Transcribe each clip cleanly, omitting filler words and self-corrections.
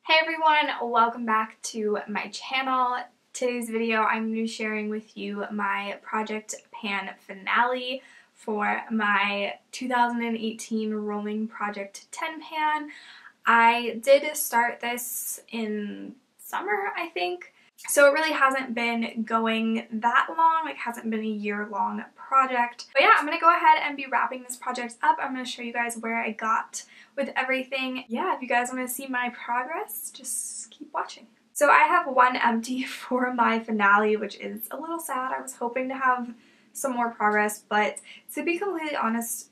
Hey everyone, welcome back to my channel. Today's video I'm going to be sharing with you my Project Pan finale for my 2018 Rolling Project 10 pan. I did start this in summer, I think, so it really hasn't been going that long, like hasn't been a year-long project. But yeah, I'm going to go ahead and be wrapping this project up. I'm going to show you guys where I got with everything. Yeah, if you guys want to see my progress, just keep watching. So I have one empty for my finale, which is a little sad. I was hoping to have some more progress, but to be completely honest,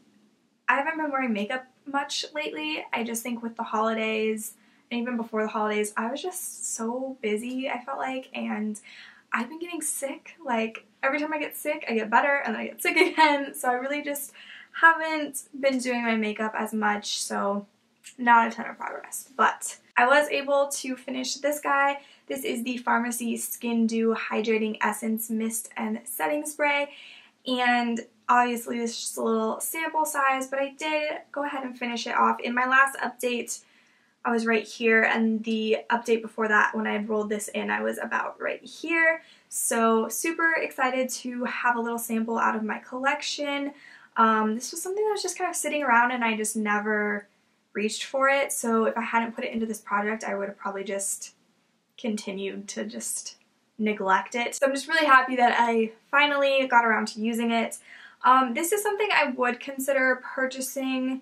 I haven't been wearing makeup much lately. I just think with the holidays, and even before the holidays, I was just so busy, I felt like, and I've been getting sick. Like, every time I get sick, I get better, and then I get sick again, so I really just haven't been doing my makeup as much, so not a ton of progress. But I was able to finish this guy. This is the Farmacy Skin Dew Hydrating Essence Mist and Setting Spray, and obviously this is just a little sample size, but I did go ahead and finish it off. In my last update, I was right here, and the update before that, when I had rolled this in, I was about right here. So super excited to have a little sample out of my collection. This was something that was just kind of sitting around and I just never reached for it. So if I hadn't put it into this project, I would have probably just continued to just neglect it. So I'm just really happy that I finally got around to using it. This is something I would consider purchasing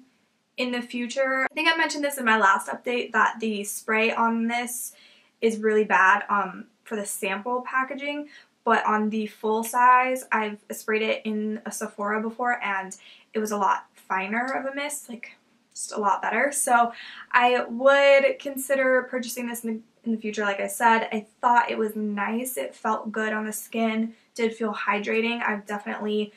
in the future. I think I mentioned this in my last update that the spray on this is really bad for the sample packaging, but on the full size, I've sprayed it in a Sephora before and it was a lot finer of a mist, like just a lot better. So I would consider purchasing this in the future. Like I said, I thought it was nice. It felt good on the skin, did feel hydrating. I've definitely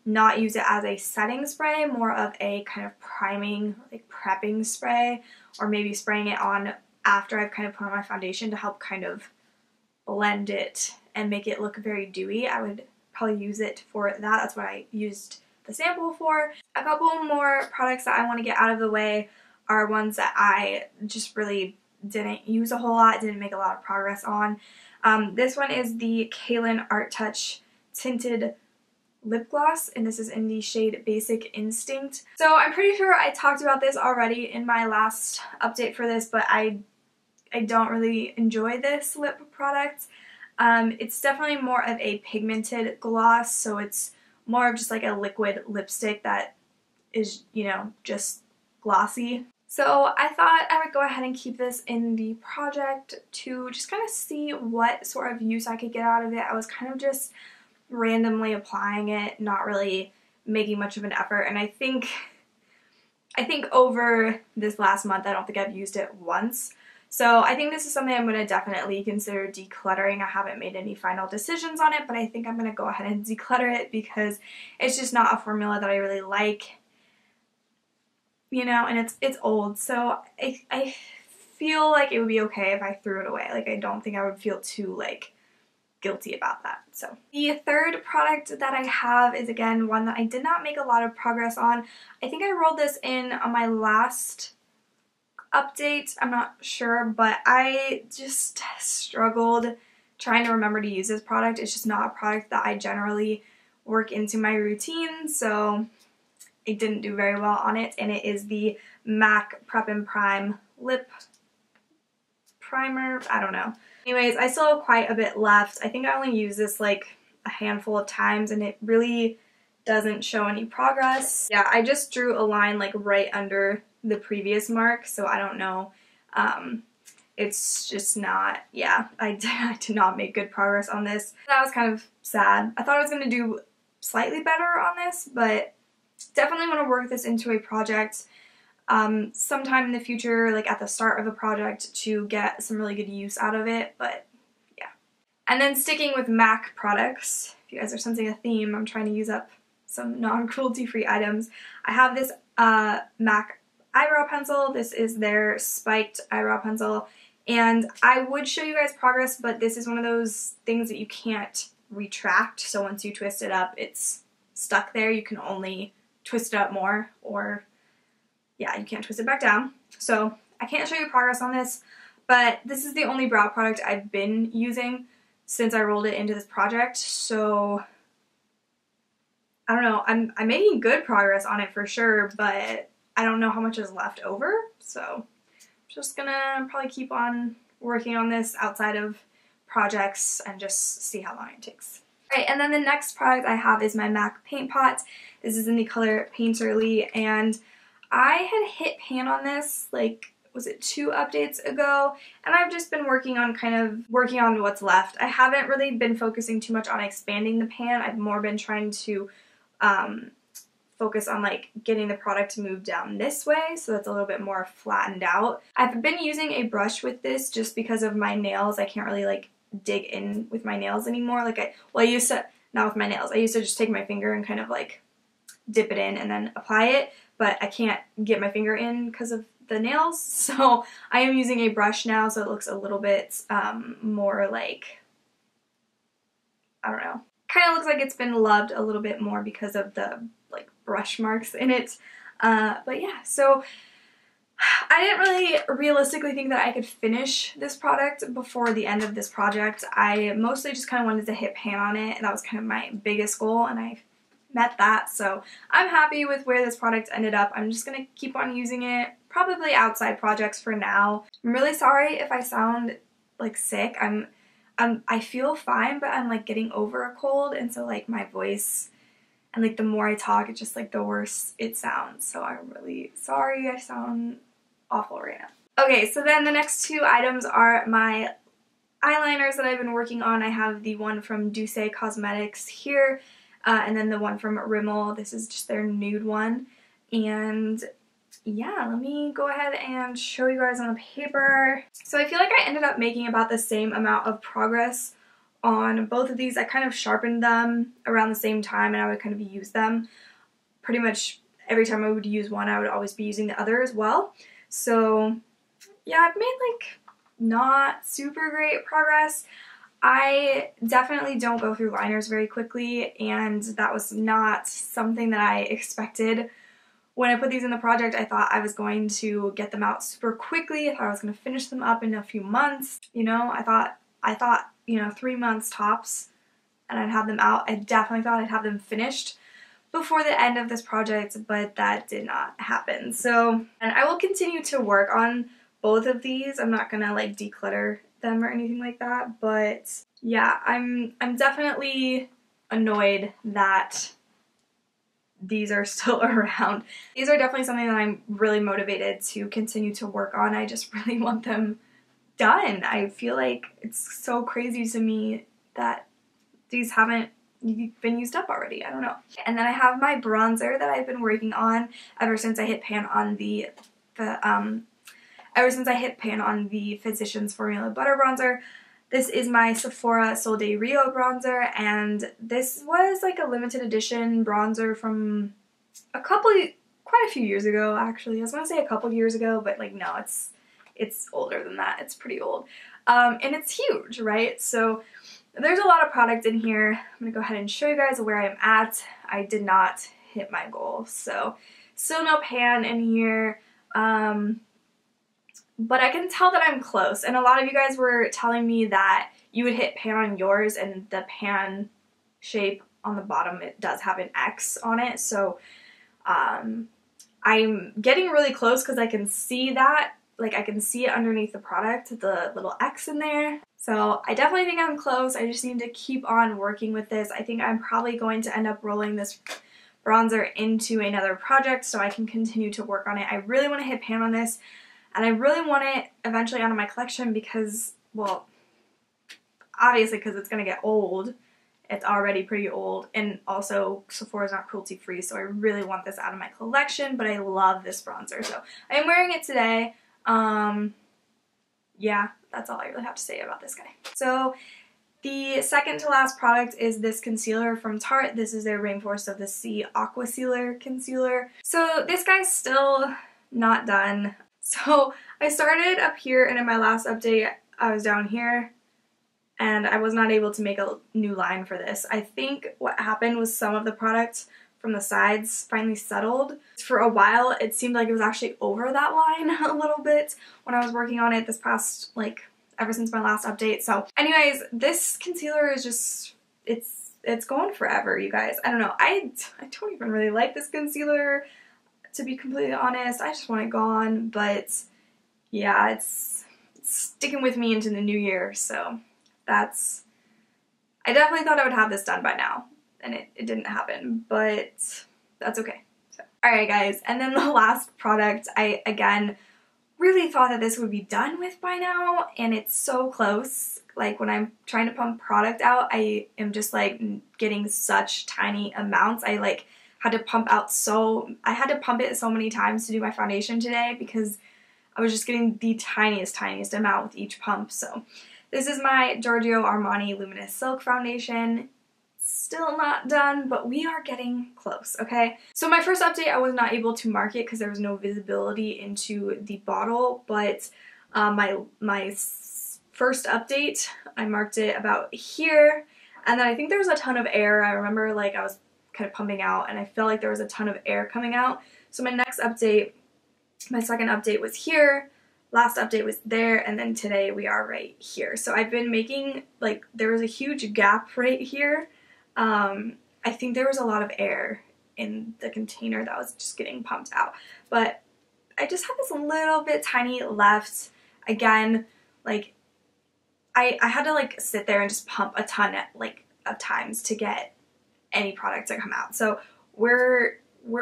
not use it as a setting spray, more of a kind of priming, like prepping spray, or maybe spraying it on after I've kind of put on my foundation to help kind of blend it and make it look very dewy. I would probably use it for that. That's what I used the sample for. A couple more products that I want to get out of the way are ones that I just really didn't use a whole lot, didn't make a lot of progress on. This one is the Cailyn Art Touch Tinted Lip Gloss, and this is in the shade Basic Instinct. So I'm pretty sure I talked about this already in my last update for this, but I don't really enjoy this lip product. It's definitely more of a pigmented gloss, so it's more of just like a liquid lipstick that is, you know, just glossy. So I thought I would go ahead and keep this in the project to just kind of see what sort of use I could get out of it. I was kind of just randomly applying it, not really making much of an effort, and I think over this last month I don't think I've used it once. So I think this is something I'm going to definitely consider decluttering. I haven't made any final decisions on it, but I think I'm going to go ahead and declutter it because it's just not a formula that I really like, you know, and it's old, so I feel like it would be okay if I threw it away. Like, I don't think I would feel too like guilty about that. So the third product that I have is again one that I did not make a lot of progress on. I think I rolled this in on my last update, I'm not sure, but I just struggled trying to remember to use this product. It's just not a product that I generally work into my routine, so I didn't do very well on it, and it is the MAC Prep and Prime Lip Primer. I don't know. Anyways, I still have quite a bit left. I think I only used this like a handful of times and it really doesn't show any progress. Yeah, I just drew a line like right under the previous mark, so I don't know. It's just not, yeah, I did not make good progress on this. That was kind of sad. I thought I was going to do slightly better on this, but definitely want to work this into a project sometime in the future, like at the start of a project, to get some really good use out of it, but yeah. And then sticking with MAC products, if you guys are sensing a theme, I'm trying to use up some non-cruelty free items. I have this MAC eyebrow pencil. This is their spiked eyebrow pencil, and I would show you guys progress, but this is one of those things that you can't retract, so once you twist it up, it's stuck there. You can only twist it up more, or yeah, you can't twist it back down. So I can't show you progress on this, But this is the only brow product I've been using since I rolled it into this project, so I don't know. I'm making good progress on it for sure, but I don't know how much is left over, so I'm just gonna probably keep on working on this outside of projects and just see how long it takes. Alright, and then the next product I have is my MAC Paint Pot. This is in the color Painterly, and I had hit pan on this, like, was it 2 updates ago? And I've just been working on what's left. I haven't really been focusing too much on expanding the pan. I've more been trying to focus on like getting the product to move down this way so it's a little bit more flattened out. I've been using a brush with this just because of my nails. I can't really like dig in with my nails anymore. Like I used to, not with my nails, I used to just take my finger and kind of like dip it in and then apply it, but I can't get my finger in because of the nails, so I am using a brush now so it looks a little bit more like, I don't know, kind of looks like it's been loved a little bit more because of the like brush marks in it. But yeah, so I didn't really realistically think that I could finish this product before the end of this project. I mostly just kind of wanted to hit pan on it, and that was kind of my biggest goal, and I met that, so I'm happy with where this product ended up. I'm just gonna keep on using it, probably outside projects for now. I'm really sorry if I sound like sick. I feel fine, but I'm like getting over a cold, and so like my voice and like the more I talk, it's just like the worse it sounds. So I'm really sorry I sound awful right now. Okay, so then the next 2 items are my eyeliners that I've been working on. I have the one from Doucce Cosmetics here, and then the one from Rimmel. This is just their nude one. And yeah, let me go ahead and show you guys on the paper. So I feel like I ended up making about the same amount of progress on both of these. I kind of sharpened them around the same time, and I would kind of use them pretty much every time I would use one. I would always be using the other as well. So yeah, I've made like not super great progress. I definitely don't go through liners very quickly, and that was not something that I expected. When I put these in the project, I thought I was going to get them out super quickly. I thought I was going to finish them up in a few months. You know, I thought, you know, 3 months tops, and I'd have them out. I definitely thought I'd have them finished before the end of this project, but that did not happen. So, and I will continue to work on both of these. I'm not gonna like declutter them or anything like that, but yeah, I'm definitely annoyed that these are still around. These are definitely something that I'm really motivated to continue to work on. I just really want them done. I feel like it's so crazy to me that these haven't been used up already. I don't know. And then I have my bronzer that I've been working on ever since I hit pan on the Physicians Formula Butter Bronzer. This is my Sephora Sol de Rio bronzer, and this was like a limited edition bronzer from quite a few years ago, actually. I was gonna say a couple years ago, but like no, it's older than that. It's pretty old. And it's huge, right? So there's a lot of product in here. I'm gonna go ahead and show you guys where I'm at. I did not hit my goal, so still no pan in here. But I can tell that I'm close, and a lot of you guys were telling me that you would hit pan on yours, and the pan shape on the bottom, it does have an X on it, so I'm getting really close because I can see that, like I can see it underneath the product, the little X in there. So I definitely think I'm close. I just need to keep on working with this. I think I'm probably going to end up rolling this bronzer into another project so I can continue to work on it. I really want to hit pan on this, and I really want it eventually out of my collection because, well, obviously because it's going to get old. It's already pretty old, and also Sephora's not cruelty free, so I really want this out of my collection, but I love this bronzer. So I am wearing it today. Yeah, that's all I really have to say about this guy. So the second to last product is this concealer from Tarte. This is their Rainforest of the Sea Aqua Sealer Concealer. So this guy's still not done. So I started up here, and in my last update I was down here, and I was not able to make a new line for this. I think what happened was some of the products from the sides finally settled. For a while, it seemed like it was actually over that line a little bit when I was working on it this past, like, ever since my last update. So anyways, this concealer is just, it's going forever, you guys. I don't know. I don't even really like this concealer, to be completely honest. I just want it gone, but yeah, it's sticking with me into the new year, so that's, I definitely thought I would have this done by now, and it didn't happen, but that's okay. So, alright guys, and then the last product, I again really thought that this would be done with by now, and it's so close. Like when I'm trying to pump product out, I am just like getting such tiny amounts. I like had to pump it so many times to do my foundation today because I was just getting the tiniest amount with each pump. So this is my Giorgio Armani Luminous Silk Foundation. Still not done, but we are getting close, okay? So my first update, I was not able to mark it because there was no visibility into the bottle, but my first update, I marked it about here, and then I think there was a ton of air. I remember like I was kind of pumping out, and I felt like there was a ton of air coming out. So my next update, my second update was here, last update was there, and then today we are right here. So I've been making, like, there was a huge gap right here. I think there was a lot of air in the container that was just getting pumped out, but I just have this little bit tiny left. Again, like, I had to like sit there and just pump a ton of times to get any product to come out. So we're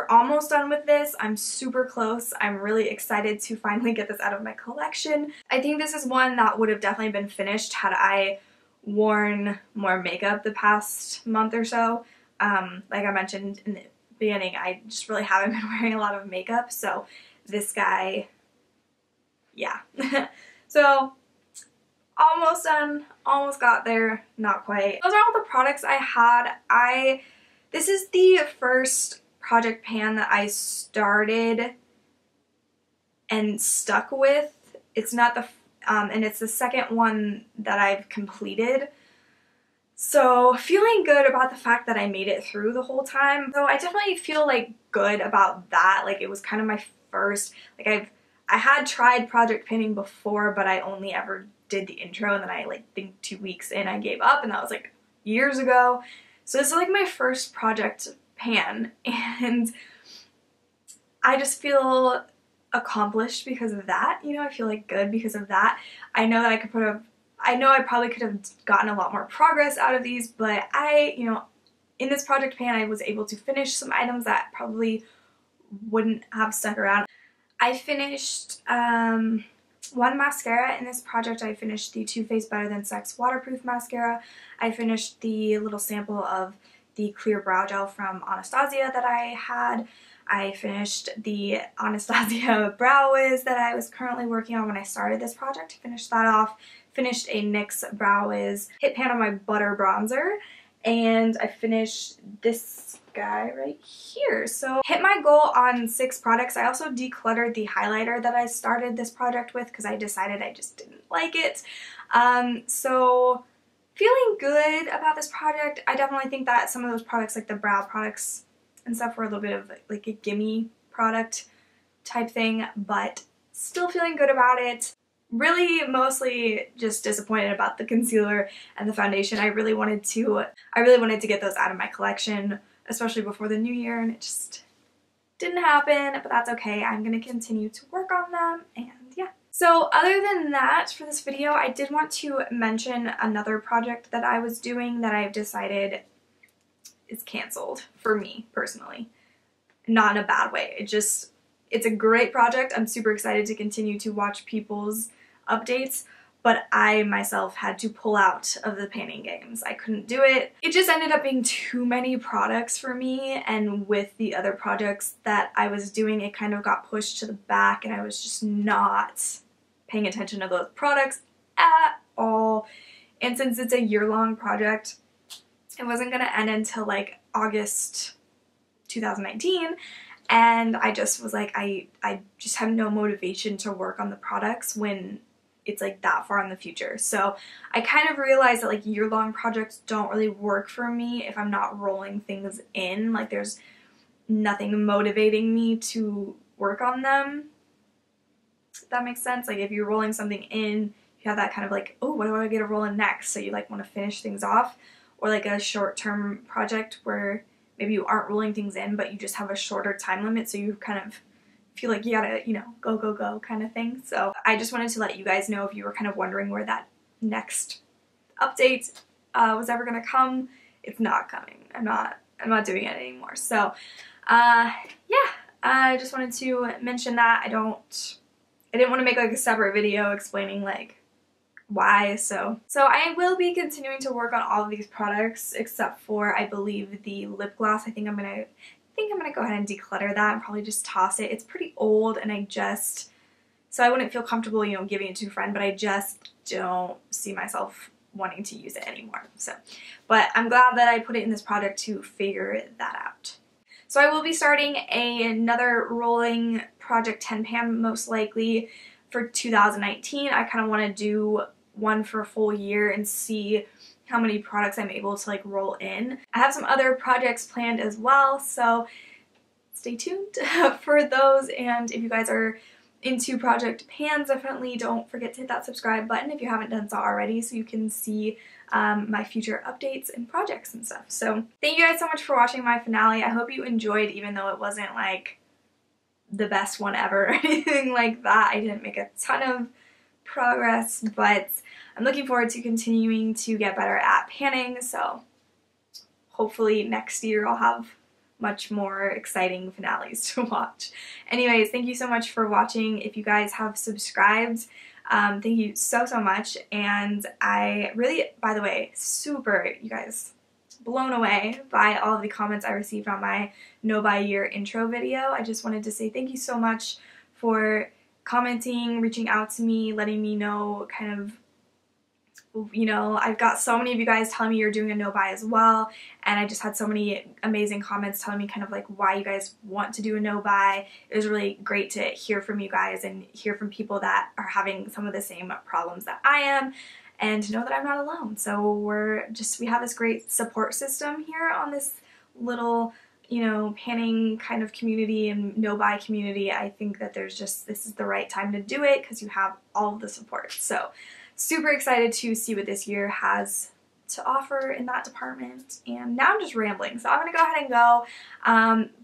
almost done with this. I'm super close. I'm really excited to finally get this out of my collection. I think this is one that would have definitely been finished had I worn more makeup the past month or so. Like I mentioned in the beginning, I just really haven't been wearing a lot of makeup, so this guy, yeah. So almost done, almost got there, not quite. Those are all the products I had. This is the first project pan that I started and stuck with. It's not the, and it's the second one that I've completed. So feeling good about the fact that I made it through the whole time. So I definitely feel like good about that. Like it was kind of my first, like I had tried project panning before, but I only ever did the intro, and then I like think 2 weeks in I gave up, and that was like years ago. So this is like my first project pan, and I just feel accomplished because of that. You know, I feel like good because of that. I know that I know I probably could have gotten a lot more progress out of these, but you know, in this project pan I was able to finish some items that probably wouldn't have stuck around. I finished one mascara in this project. I finished the Too Faced Better Than Sex waterproof mascara. I finished the little sample of the clear brow gel from Anastasia that I had. I finished the Anastasia Brow Wiz that I was currently working on when I started this project. Finished that off. Finished a NYX Brow Wiz hit pan on my butter bronzer. And I finished this guy right here. So hit my goal on 6 products. I also decluttered the highlighter that I started this project with because I decided I just didn't like it. So feeling good about this project. I definitely think that some of those products, like the brow products and stuff, were a little bit of like a gimme product type thing, but still feeling good about it. Really mostly just disappointed about the concealer and the foundation. I really wanted to get those out of my collection, especially before the new year, and it just didn't happen, but that's okay. I'm gonna continue to work on them, and yeah. So other than that, for this video, I did want to mention another project that I was doing that I've decided is canceled for me personally. Not in a bad way. It's a great project. I'm super excited to continue to watch people's updates, but I myself had to pull out of the panning games. I couldn't do it. It just ended up being too many products for me, and with the other projects that I was doing, it kind of got pushed to the back, and I was just not paying attention to those products at all. And since it's a year-long project, it wasn't gonna end until like August 2019, and I just was like, I just have no motivation to work on the products when it's like that far in the future. So I kind of realized that like year-long projects don't really work for me if I'm not rolling things in. Like there's nothing motivating me to work on them. If that makes sense. Like if you're rolling something in, you have that kind of like, oh, what do I get to roll in next? So you like want to finish things off. Or like a short-term project where maybe you aren't rolling things in, but you just have a shorter time limit, so you kind of feel like you gotta, you know, go, go, go kind of thing. So I just wanted to let you guys know if you were kind of wondering where that next update was ever gonna come. It's not coming. I'm not doing it anymore. So yeah, I just wanted to mention that. I didn't want to make like a separate video explaining like why. So I will be continuing to work on all of these products except for, I believe, the lip gloss. I think I'm gonna go ahead and declutter that and probably just toss it. It's pretty old, and so I wouldn't feel comfortable, you know, giving it to a friend, but I just don't see myself wanting to use it anymore. So, but I'm glad that I put it in this project to figure that out. So I will be starting another rolling project 10 pan most likely for 2019. I kind of want to do one for a full year and see how many products I'm able to like roll in. I have some other projects planned as well, so stay tuned for those. And if you guys are into project pans, definitely don't forget to hit that subscribe button if you haven't done so already, so you can see my future updates and projects and stuff. So thank you guys so much for watching my finale. I hope you enjoyed, even though it wasn't like the best one ever or anything like that. I didn't make a ton of progress, but I'm looking forward to continuing to get better at panning, so hopefully next year I'll have much more exciting finales to watch. Anyways, thank you so much for watching. If you guys have subscribed, thank you so much. And I really, by the way, you guys, blown away by all of the comments I received on my No By Year intro video. I just wanted to say thank you so much for commenting, reaching out to me, letting me know kind of, you know, I've got so many of you guys telling me you're doing a no buy as well, and I just had so many amazing comments telling me kind of like why you guys want to do a no buy. It was really great to hear from you guys and hear from people that are having some of the same problems that I am, and to know that I'm not alone. So we have this great support system here on this little, you know, panning kind of community and no buy community. I think that this is the right time to do it because you have all of the support. So super excited to see what this year has to offer in that department. And now I'm just rambling, so I'm gonna go ahead and go.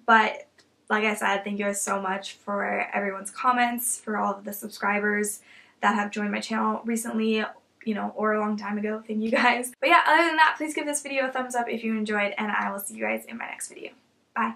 But like I said, thank you guys so much for everyone's comments, for all of the subscribers that have joined my channel recently, you know, or a long time ago. Thank you guys. But yeah, other than that, please give this video a thumbs up if you enjoyed, and I will see you guys in my next video. Bye.